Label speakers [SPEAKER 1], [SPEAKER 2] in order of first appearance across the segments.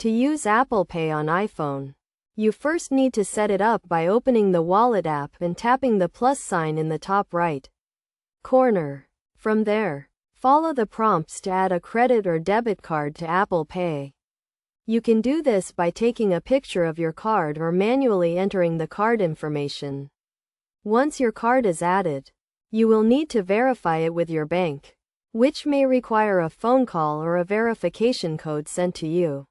[SPEAKER 1] To use Apple Pay on iPhone, you first need to set it up by opening the Wallet app and tapping the plus sign in the top right corner. From there, follow the prompts to add a credit or debit card to Apple Pay. You can do this by taking a picture of your card or manually entering the card information. Once your card is added, you will need to verify it with your bank, which may require a phone call or a verification code sent to you.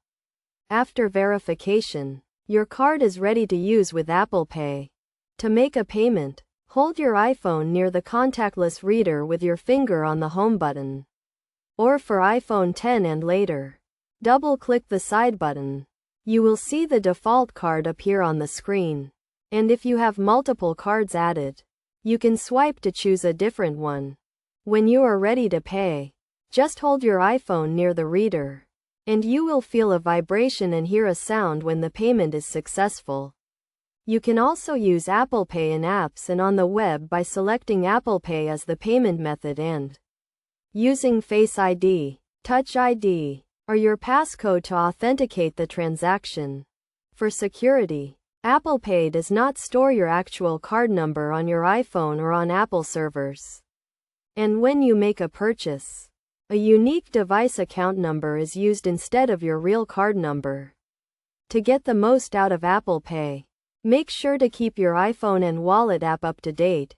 [SPEAKER 1] After verification, your card is ready to use with Apple Pay. To make a payment, hold your iPhone near the contactless reader with your finger on the home button. Or for iPhone 10 and later, double-click the side button. You will see the default card appear on the screen. And if you have multiple cards added, you can swipe to choose a different one. When you are ready to pay, just hold your iPhone near the reader, and you will feel a vibration and hear a sound when the payment is successful. You can also use Apple Pay in apps and on the web by selecting Apple Pay as the payment method and using Face ID, Touch ID, or your passcode to authenticate the transaction. For security, Apple Pay does not store your actual card number on your iPhone or on Apple servers. And when you make a purchase, a unique device account number is used instead of your real card number. To get the most out of Apple Pay, make sure to keep your iPhone and Wallet app up to date.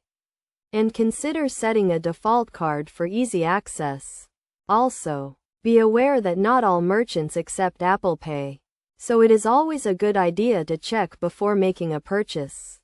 [SPEAKER 1] And consider setting a default card for easy access. Also, be aware that not all merchants accept Apple Pay, so it is always a good idea to check before making a purchase.